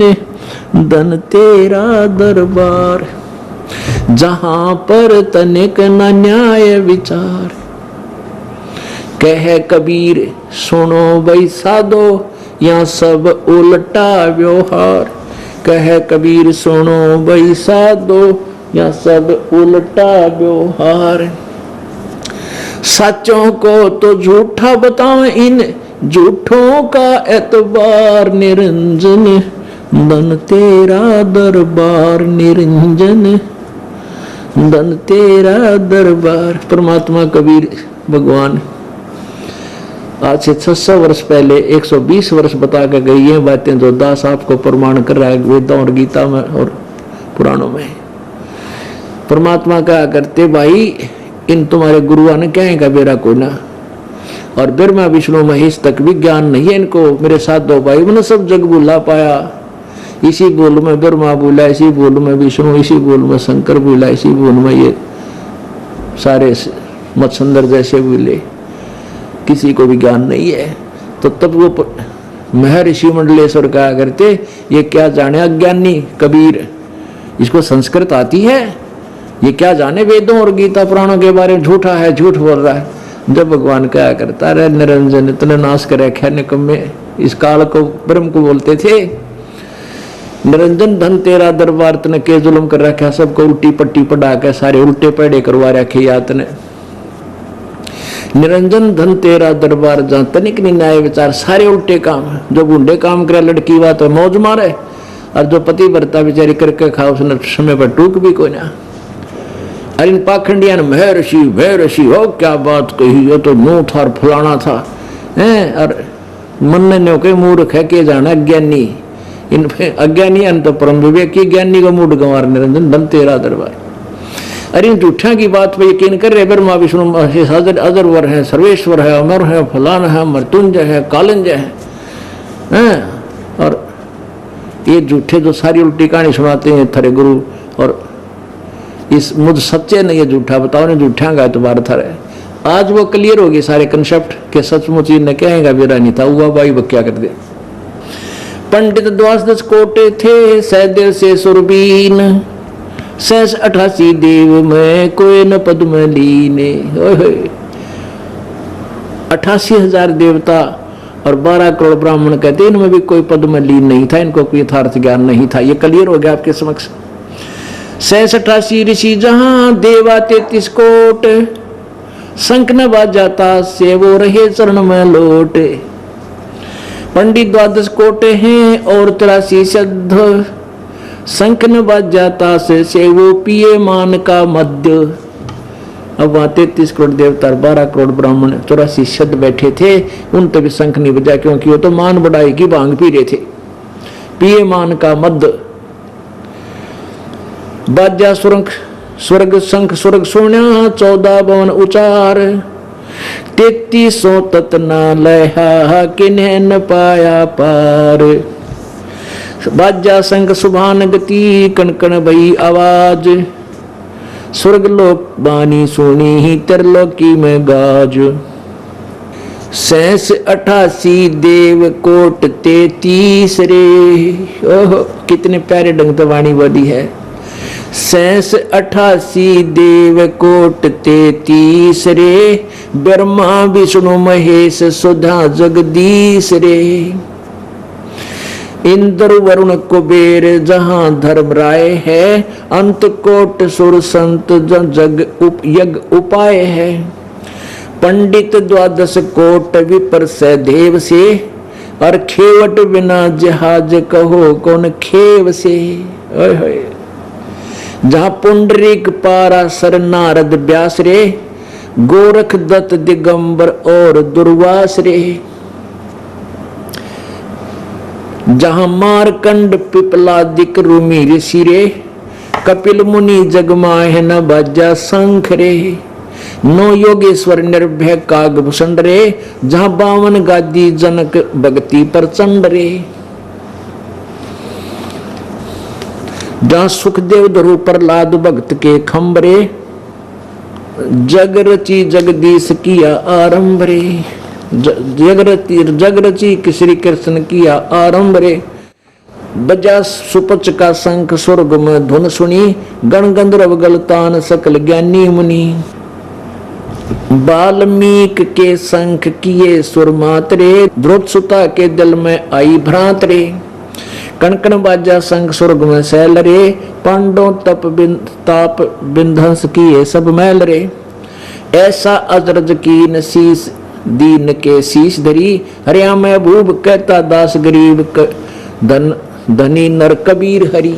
धन तेरा दरबार, जहां पर तनिक न न्याय विचार। कहे कबीर सुनो भाई साधो, या सब उल्टा व्यवहार। कहे कबीर सुनो भाई साधो, या सब उल्टा व्यवहार। सच्चों को तो झूठा बताओ, इन झूठों का एतबार। निरंजन धन तेरा दरबार, निरंजन धन तेरा दरबार। परमात्मा कबीर भगवान आज से 600 वर्ष पहले 120 वर्ष बता के गई है बातें, जो दास आपको प्रमाण कर रहा है वेदों और गीता में और पुराणों में। परमात्मा कहा करते भाई इन तुम्हारे गुरुआ ने कहेगा मेरा कोई ना, और ब्रह्मा विष्णु महेश तक भी ज्ञान नहीं है इनको। मेरे साथ दो भाई मैंने सब जग भूला पाया। इसी बोल में ब्रह्मा बोला, इसी बोल में विष्णु, इसी बोल में शंकर बोला, इसी बोल में ये सारे मत्स्यंदर जैसे बोले। किसी को भी ज्ञान नहीं है। तो तब वो महर्षि मंडलेश्वर कहा करते ये क्या जाने अज्ञानी कबीर, इसको संस्कृत आती है, ये क्या जाने वेदों और गीता पुराणों के बारे में, झूठा है, झूठ बोल रहा है। जब भगवान कहा करता रे निरंजन इतने नाश कर रखे निकम्मे, इस काल को ब्रह्म को बोलते थे। निरंजन धन तेरा दरबार, तने के जुल्म कर रखा, सबको उल्टी पट्टी पढ़ा के सारे उल्टे पैड़े करवा रखे यात ने। निरंजन धन तेरा दरबार, जहां तनिक न्याय विचार, सारे उल्टे काम। जो गुंडे काम करे लड़की बात तो मौज मारे, और जो पति भरता बेचारी करके खाओ उसने समय पर टूक भी कोई ना। अरे इन पाखंडिया ने महर्षि हो क्या बात कही, ये तो नू था और फलाना था हैं। और मन ने कई मूर्ख है के जाना अज्ञानी, इन अज्ञानी अंत परम विवेकी, ज्ञानी को मूड गंवार। निरंजन धन तेरा दरबार। अरे इन झूठा की बात पे यकीन कर रहे, ब्रह्मा विष्णु महेश अजरवर है, सर्वेश्वर है, अमर है, फलाना है, मृत्युंजय है, कालंजय है। और ये झूठे जो सारी उल्टी कहानी सुनाते हैं थरे गुरु, और इस मुझ सच्चे ने ये झूठा बताओ ने झूठा का एतबार थरे। आज वो क्लियर होगी सारे कंसेप्ट के सचमुच ने कहेगा मेरा नहीं था हुआ भाई वो क्या कर दे। पंडित द्वादश कोटे थे सहदेव से सुरबीन, 88 देव में कोई न पद्म लीने। 88,000 देवता और 12 करोड़ ब्राह्मण कहते इनमें भी कोई पद्म लीन नहीं था, इनको कोई यथार्थ ज्ञान नहीं था। ये क्लियर हो गया आपके समक्ष। 88 ऋषि जहां देवा 33 कोट, शंख न बाजाता से वो रहे चरण में लोटे। पंडित द्वादश कोटे हैं और 83 सिद्ध, शंख न बाजा ताश से वो पिए मान का मध्य। अब वहां 33 करोड़ देवता, 12 करोड़ ब्राह्मण, 84 शब्द बैठे थे, उन तभी शंख नहीं बजा, क्योंकि वो तो मान बढ़ाई की भांग पी रहे थे। पिए मान का मध्य बाजा स्वर्ग शंख स्वर्ग सोन्या 14 भवन उचार। 3300 ततना लहा किन्ह न पाया पार। बाजा शंख सुभान गति कण कण भई आवाज। स्वर्ग लोक बानी सुनी ही त्रिलोकी में गाज। 88 देव कोट 33 रे। ओह कितने प्यारे ढंग से वाणी बोली है। 88 देव कोट 33 रे। ब्रह्मा विष्णु महेश सुधा जगदीश रे। इंद्र वरुण कुबेर जहां धर्म राय है। अंत कोट सुर संत जग यज्ञ उपाय है। पंडित 12 कोट विपर से देव से। और खेवट बिना जहाज कहो कौन खेव से। जहां पुंडरीक पाराशर नारद व्यास रे। गोरख दत्त दिगंबर और दुर्वास रे। जहां मारकंड पिपलादिक रूमी ऋषि रे। कपिल मुनि जगमाह न बाजा शंख रे। 9 योगेश्वर निर्भय कागभूषण रे। जहां 52 गादी जनक भक्ति प्रचंड रे। जहां सुखदेव धरु प्रहलाद भक्त के खंबरे। जग रची जगदीश किया आरंभ रे। जग रची श्री कृष्ण किया आरंभ रे। बजा सुपच का शंख स्वर्ग में धुन सुनी। गण गंधर्व गलतान सकल ज्ञानी मुनि। वाल्मीकि के शंख किए सुर मातरे। ध्रुव सुता के दिल में आई भ्रांत रे। कणकण बाजा शंख स्वर्ग में सैल रे। पांडव ताप बिंध्वंस किए सब मैल रे। ऐसा अजरज कीन शीस दीन के शीश धरी। हरिया में भूप कहता दास गरीब धनी नर कबीर हरि।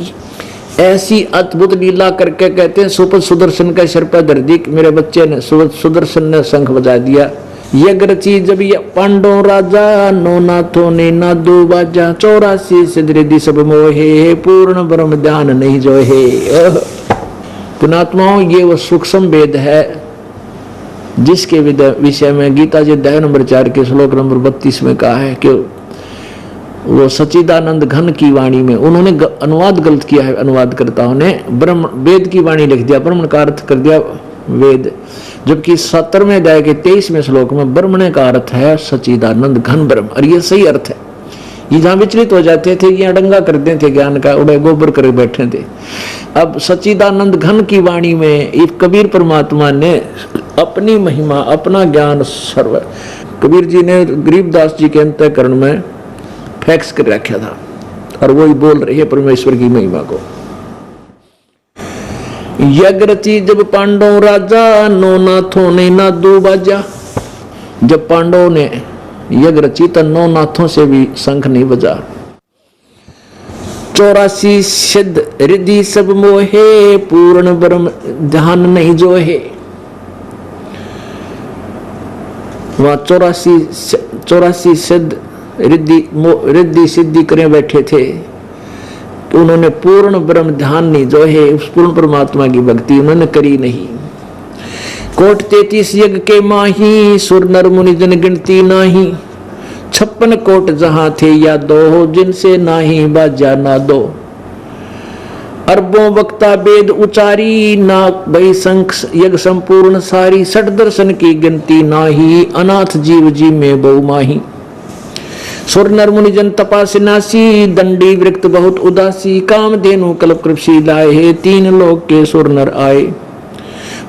ऐसी अद्भुत लीला करके कहते हैं सुपथ सुदर्शन का सिर पर धर दी। मेरे बच्चे ने सुदर्शन ने शंख बजा दिया। यज्ञ रची जब ये पांडव राजा। 9 नाथों ने ना दो बाजा। 84 सिद्धि सब मोहे। पूर्ण ब्रह्म ध्यान नहीं जो है। पुणात्माओं ये वो सूक्ष्म वेद है जिसके विषय में गीता जी अध्याय नंबर 4 के श्लोक नंबर 32 में कहा है कि वो सच्चिदानंद घन की वाणी में उन्होंने अनुवाद गलत किया है। अनुवादकर्ताओं ने ब्रह्म वेद की वाणी लिख दिया, ब्रह्मण का अर्थ कर दिया वेद। जबकि 17वें अध्याय के 23वें श्लोक में ब्रह्मण का अर्थ है सच्चिदानंद घन ब्रह्म। और ये सही अर्थ है। ये जहां विचलित हो जाते थे, ये अडंगा करते थे, ज्ञान का उड़े गोबर कर बैठे थे। अब सच्चिदानंद घन की वाणी में एक कबीर परमात्मा ने अपनी महिमा, अपना ज्ञान सर्व कबीर जी ने गरीबदास जी के अंतःकरण में फैक्स कर रखा था। और वही बोल रही है परमेश्वर की महिमा को। यज्ञ रची जब पांडव राजा। 9 नाथों ने ना दो बाजा। जब पांडवों ने यज्ञ रची तो 9 नाथों से भी शंख नहीं बजा। 84 सिद्ध रिद्धि सब मोहे। पूर्ण ब्रह्म ध्यान नहीं जो है। वहां 84 सिद्ध रिद्धि सिद्धि करे बैठे थे। तो उन्होंने पूर्ण ब्रह्म ध्यान नहीं जो है, उस पूर्ण परमात्मा की भक्ति उन्होंने करी नहीं। कोट 33 यज्ञ के माही। सुर नर मुनि जन गिनती नाही। 56 कोट जहां थे या दो। जिनसे नाही बाजा ना दो। अरबों वक्ता वेद उचारी। ना भई शंख यज्ञ संपूर्ण सारी। 60 दर्शन की गिनती नाही। अनाथ जीव जी में बहु माही। सुर नर मुनि जन तपासी नासी। दंडी वृक्त बहुत उदासी। काम धेनु कल्प कृषि लाए। 3 लोक के सुर नर आए।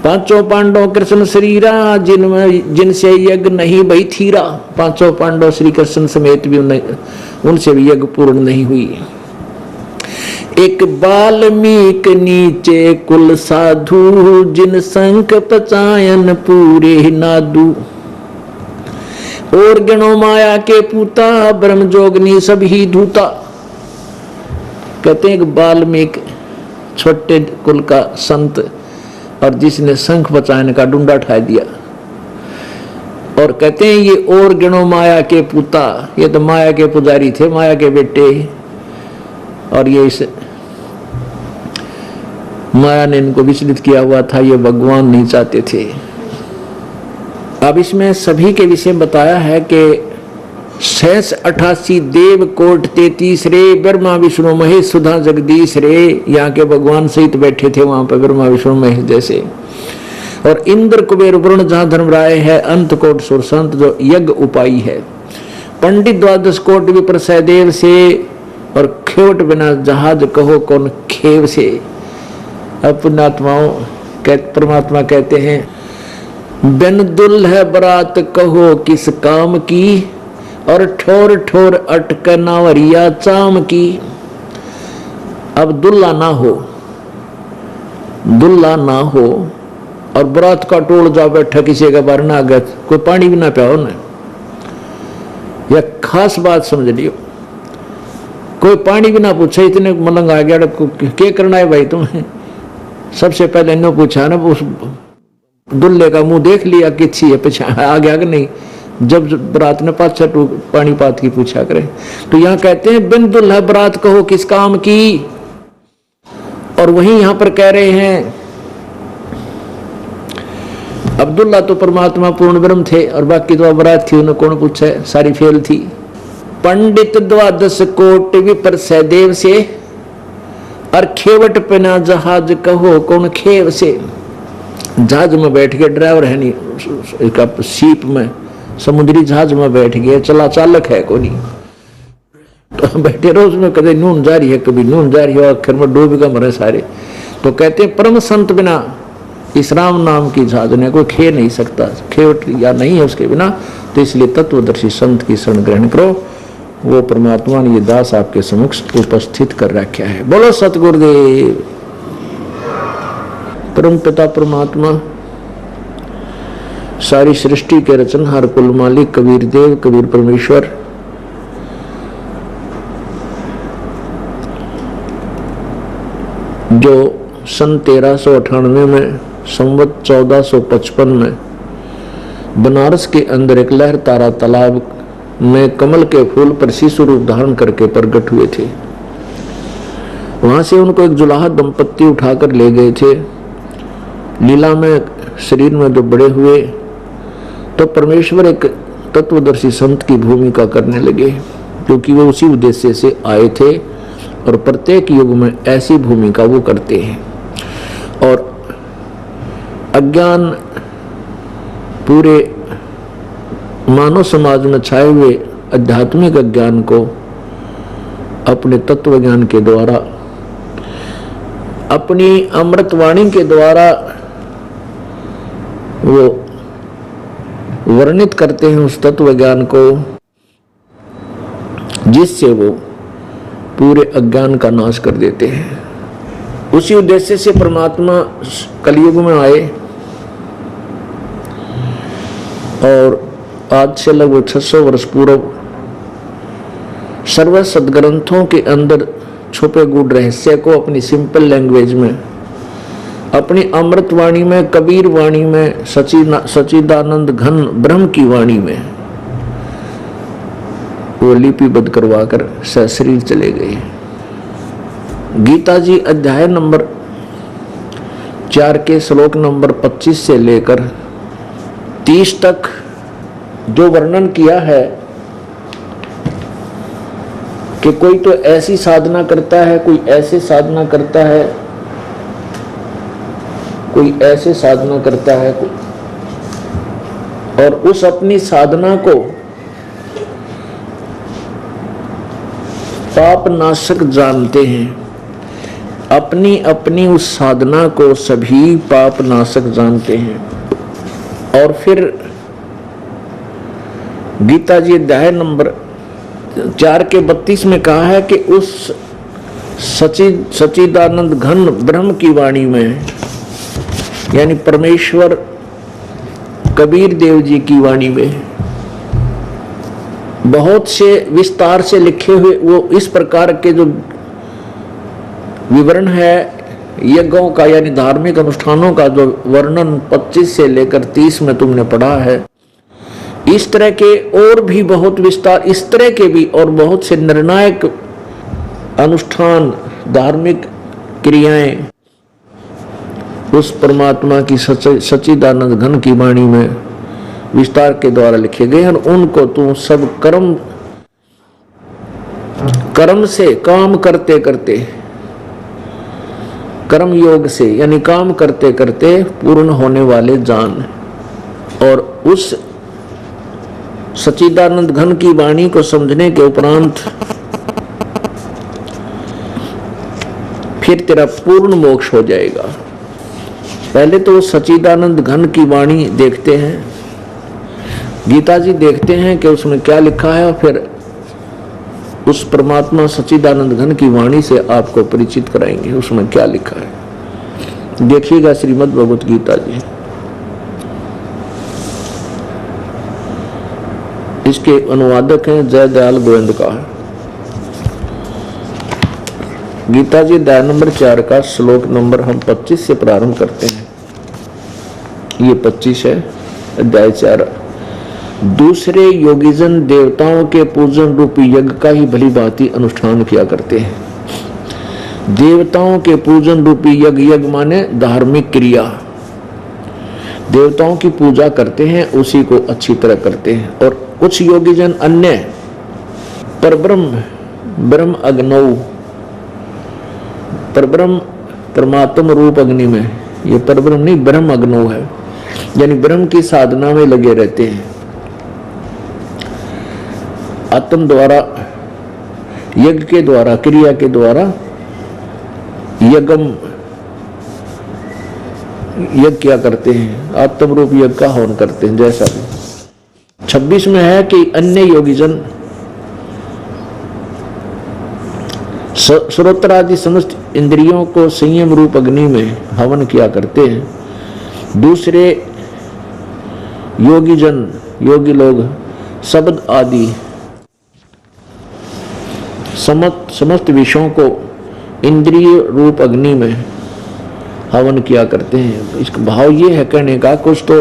5 पांडव कृष्ण शरीरा। जिनसे यज्ञ नहीं भई थीरा। 5 पांडव श्री कृष्ण समेत भी उनसे भी यज्ञ पूर्ण नहीं हुई। एक वाल्मीकि नीचे कुल साधु। जिन शंख पचायन पूरे नादू। और गणों माया के पूता। ब्रह्म जोगनी सब ही धूता। कहते हैं एक वाल्मीकि छोटे कुल का संत और जिसने शंख बचाने का डुंडा ठा दिया, और कहते हैं ये और गिनो माया के पुता, ये तो माया के पुजारी थे, माया के बेटे, और ये इस माया ने इनको विचलित किया हुआ था, ये भगवान नहीं चाहते थे। अब इसमें सभी के विषय बताया है कि 688 देव कोट 33 रे, ब्रह्मा विष्णु महेश सुधा जगदीश रे, यहाँ के भगवान सहित बैठे थे वहां पर ब्रह्मा विष्णु महेश जैसे, और इंद्र कुबेर वरुण जहां धर्मराय है, अंत कोट सुर संत जो यज्ञ उपाई है, पंडित 12 कोट विप्र सहदेव से, और खेवट बिना जहाज कहो कौन खेव से। अब पुण्यात्माओं परमात्मा कहते हैं बिन दुल्ह बरात कहो किस काम की, और ठोर ठोर अटक नावरिया चाम की। अब दुल्ला ना हो, दुल्ला ना हो और बरात का टोल जा बैठा किसी का बार ना गए, कोई पानी भी ना पियाओ ना, यह खास बात समझ लियो। कोई पानी भी ना पूछे, इतने मलंग आ गया, क्या करना है भाई तुम्हें? सबसे पहले इन्होंने पूछा ना, उस दुल्ले का मुंह देख लिया कि अच्छी है, पीछे आ गया कि नहीं। जब बरात ने 5-6 पानी पात की पूछा करे, तो यहाँ कहते हैं बिन दुल्हा बरात कहो किस काम की, और वहीं यहां पर कह रहे हैं अब्दुल्ला तो परमात्मा पूर्ण ब्रह्म थे, और बाकी तो बरात थी, उन्हें कौन पूछा है, सारी फेल थी। पंडित 12 कोट विप्र सहदेव से, और खेवट पिना जहाज कहो कौन खेव से। जहाज में बैठ के, ड्राइवर है नहीं, सीप में समुद्री जहाज में बैठ गया, चला चालक है कोई नहीं, तो बैठे रहो उसमें, कभी नून जा रही है कभी नून जा रही है, आखिर में डूब गए मरे सारे। तो कहते हैं परम संत बिना इस राम नाम की जहाज ने कोई खे नहीं सकता, खेवट या नहीं है उसके बिना। तो इसलिए तत्वदर्शी संत की शरण ग्रहण करो। वो परमात्मा ने ये दास आपके समक्ष उपस्थित कर रखा है। बोलो सतगुरुदेव। परम पिता परमात्मा सारी सृष्टि के रचनहार कुल मालिक कबीर देव कबीर परमेश्वर, जो सन 1398 में संवत 1455 में बनारस के अंदर एक लहर तारा तालाब में कमल के फूल पर शिशु रूप धारण करके प्रकट हुए थे। वहां से उनको एक जुलाहा दंपत्ति उठाकर ले गए थे। लीला में शरीर में जो बड़े हुए तो परमेश्वर एक तत्वदर्शी संत की भूमिका करने लगे, क्योंकि वो उसी उद्देश्य से आए थे और प्रत्येक युग में ऐसी भूमिका वो करते हैं। और अज्ञान पूरे मानव समाज में छाए हुए आध्यात्मिक अज्ञान को अपने तत्व ज्ञान के द्वारा, अपनी अमृतवाणी के द्वारा वो वर्णित करते हैं उस तत्व ज्ञान को, जिससे वो पूरे अज्ञान का नाश कर देते हैं। उसी उद्देश्य से परमात्मा कलयुग में आए और आज से लगभग 600 वर्ष पूर्व सर्व सदग्रंथों के अंदर छुपे गूढ़ रहस्य को अपनी सिंपल लैंग्वेज में, अपनी अमृतवाणी में, कबीर वाणी में, सच्चिदानंद घन ब्रह्म की वाणी में वो लिपिबद्ध करवाकर सशरीर चले गए। गीता जी अध्याय नंबर 4 के श्लोक नंबर 25 से लेकर 30 तक जो वर्णन किया है कि कोई तो ऐसी साधना करता है, कोई ऐसे साधना करता है, कोई ऐसे साधना करता है, और उस अपनी साधना को पाप नाशक जानते हैं। अपनी अपनी उस साधना को सभी पाप नाशक जानते हैं। और फिर गीता जी अध्याय नंबर 4 के 32 में कहा है कि उस सच्चिदानंद घन ब्रह्म की वाणी में, यानी परमेश्वर कबीर देव जी की वाणी में बहुत से विस्तार से लिखे हुए वो इस प्रकार के जो विवरण है यज्ञों का, यानी धार्मिक अनुष्ठानों का जो वर्णन 25 से लेकर 30 में तुमने पढ़ा है। इस तरह के और भी बहुत विस्तार, इस तरह के भी और बहुत से निर्णायक अनुष्ठान, धार्मिक क्रियाएं उस परमात्मा की सच्चिदानंद घन की वाणी में विस्तार के द्वारा लिखे गए हैं। और उनको तू सब कर्म से, काम करते करते, कर्म योग से यानी काम करते करते पूर्ण होने वाले जान। और उस सच्चिदानंद घन की वाणी को समझने के उपरांत फिर तेरा पूर्ण मोक्ष हो जाएगा। पहले तो सच्चिदानंद घन की वाणी देखते हैं, गीता जी देखते हैं कि उसमें क्या लिखा है, और फिर उस परमात्मा सच्चिदानंद घन की वाणी से आपको परिचित कराएंगे उसमें क्या लिखा है। देखिएगा श्रीमद् भगवत गीता जी, इसके अनुवादक हैं जय दयाल गोविंद का। गीता जी अध्याय नंबर 4 का श्लोक नंबर हम 25 से प्रारंभ करते हैं। ये 25 है, अध्याय 4। दूसरे योगीजन देवताओं के पूजन रूपी यज्ञ का ही भली भांति अनुष्ठान किया करते हैं। देवताओं के पूजन रूपी यज्ञ, यज्ञ माने धार्मिक क्रिया, देवताओं की पूजा करते हैं, उसी को अच्छी तरह करते हैं। और कुछ योगीजन अन्य परब्रह्म, ब्रह्म अग्नौ, परब्रह्म परमात्म रूप अग्नि में, ये परब्रह्म नहीं ब्रह्म अग्नौ है, यानी ब्रह्म की साधना में लगे रहते हैं। आत्म द्वारा, यज्ञ के द्वारा, क्रिया के द्वारा यज्ञ क्या करते हैं, आत्म रूप यज्ञ का हवन करते हैं। जैसा 26 में है कि अन्य योगीजन श्रोत्र आदि समस्त इंद्रियों को संयम रूप अग्नि में हवन किया करते हैं। दूसरे योगीजन, योगी लोग शब्द आदि समस्त विषयों को इंद्रिय रूप अग्नि में हवन किया करते हैं। इसका भाव ये है कहने का, कुछ तो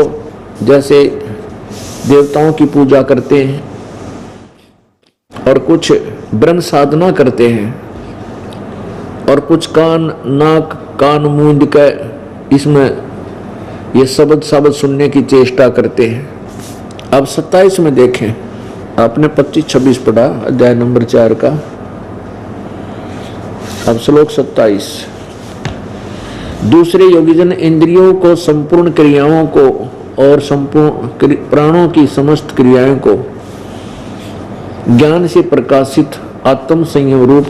जैसे देवताओं की पूजा करते हैं और कुछ ब्रह्म साधना करते हैं, और कुछ कान मूंद कर इसमें ये शब्द सुनने की चेष्टा करते हैं। अब 27 में देखें, आपने 25-26 पढ़ा अध्याय नंबर 4 का, अब श्लोक 27। दूसरे योगीजन इंद्रियों को, संपूर्ण क्रियाओं को और संपूर्ण प्राणों की समस्त क्रियाओं को ज्ञान से प्रकाशित आत्म संयम रूप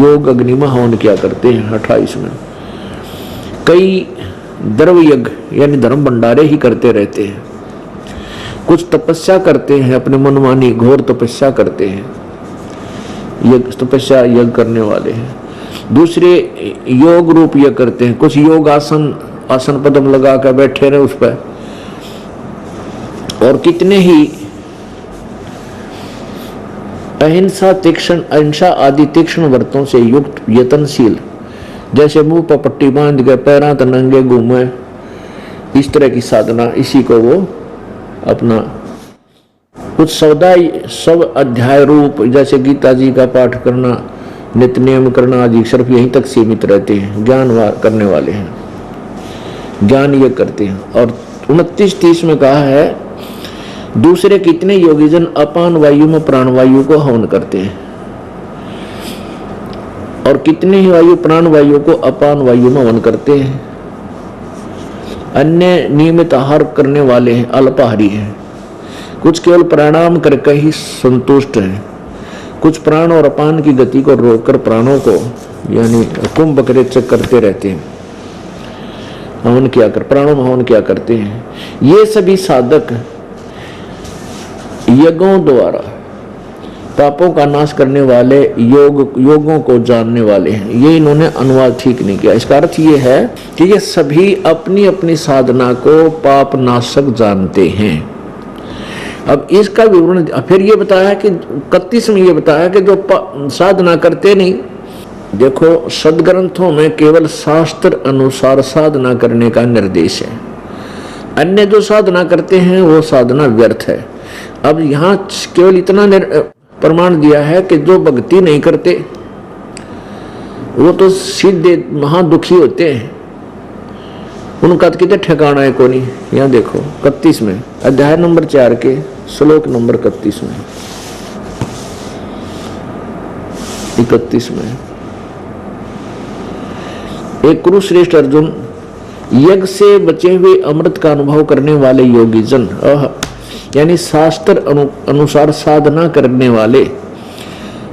योग अग्नि में हवन किया करते हैं। 28 में कई द्रव्य यज्ञ यानी धर्म भंडारे ही करते रहते हैं। कुछ तपस्या करते हैं, अपने मनमानी घोर तपस्या करते हैं, यज्ञ तपस्या यज्ञ करने वाले हैं। दूसरे योग रूप यज्ञ करते हैं, कुछ योग आसन पद्म लगा कर बैठे रहे उस पर, और कितने ही अहिंसा आदि तीक्ष्ण व्रतों से युक्त यतनशील, जैसे मुंह पर पट्टी बांध के पैरां तक नंगे घूमे, इस तरह की साधना, इसी को वो अपना कुछ सब अध्याय रूप, जैसे गीता जी का पाठ करना, नित्य नियम करना आदि सिर्फ यहीं तक सीमित रहते हैं। ज्ञान करने वाले हैं, ज्ञान ये करते हैं। और 29-30 में कहा है, दूसरे कितने योगीजन अपान वायु में प्राणवायु को हवन करते हैं, और कितने ही वायु प्राण वायु को अपान वायु में हवन करते हैं। अन्य नियमित आहार करने वाले हैं, अल्पाहारी हैं। कुछ केवल प्राणायाम करके ही संतुष्ट हैं। कुछ प्राण और अपान की गति को रोककर प्राणों को यानी कुंभ रेचक करते रहते हैं, हवन किया कर, प्राणों में हवन किया करते हैं। ये सभी साधक यज्ञों द्वारा पापों का नाश करने वाले योगों को जानने वाले हैं। ये इन्होंने अनुवाद ठीक नहीं किया। इसका अर्थ ये है कि ये सभी अपनी अपनी साधना को पाप नाशक जानते हैं। अब इसका विवरण फिर ये बताया कि 31 में ये बताया कि जो साधना करते नहीं, देखो, सदग्रंथों में केवल शास्त्र अनुसार साधना करने का निर्देश है। अन्य जो साधना करते हैं वो साधना व्यर्थ है। अब यहाँ केवल इतना प्रमाण दिया है कि जो भक्ति नहीं करते वो तो सीधे महादुखी होते हैं, उनका तो कितने ठिकाना है कोनी। यहाँ देखो 31 में, अध्याय नंबर 4 के श्लोक नंबर 31 में, 31 में, एक कुरुश्रेष्ठ अर्जुन, यज्ञ से बचे हुए अमृत का अनुभव करने वाले योगी जन, यानी शास्त्र अनुसार साधना करने वाले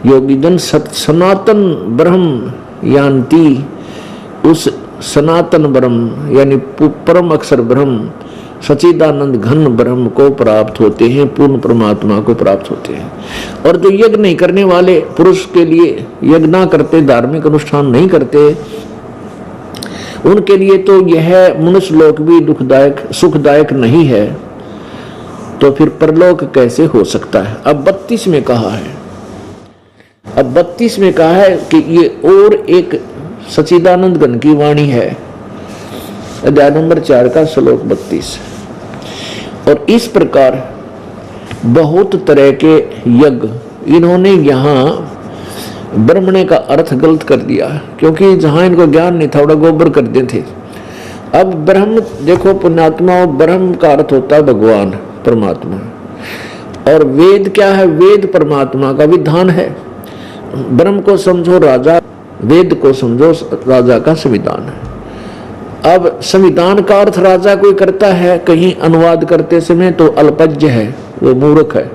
योगी जन सनातन ब्रह्म यान्ति, उस सनातन ब्रह्म यानी परम अक्षर ब्रह्म सच्चिदानंद घन ब्रह्म को प्राप्त होते हैं, पूर्ण परमात्मा को प्राप्त होते हैं। और जो यज्ञ नहीं करने वाले पुरुष के लिए, यज्ञ ना करते, धार्मिक अनुष्ठान नहीं करते, उनके लिए तो यह मनुष्य लोक भी दुखदायक सुखदायक नहीं है, तो फिर परलोक कैसे हो सकता है। अब 32 में कहा है, अब 32 में कहा है कि ये और एक सच्चिदानंद घन की वाणी है, अध्याय नंबर 4 का श्लोक 32। और इस प्रकार बहुत तरह के यज्ञ, इन्होंने यहाँ ब्रह्मणे का अर्थ गलत कर दिया, क्योंकि जहां इनको ज्ञान नहीं था, गोबर कर देते थे। अब ब्रह्म देखो, पुण्यात्मा, ब्रह्म का अर्थ होता है भगवान परमात्मा, और वेद क्या है, वेद परमात्मा का विधान है। ब्रह्म को समझो राजा, वेद को समझो राजा का संविधान है। अब संविधान का अर्थ राजा कोई करता है कहीं अनुवाद करते समय तो अल्पज्ञ है, वो मूर्ख है।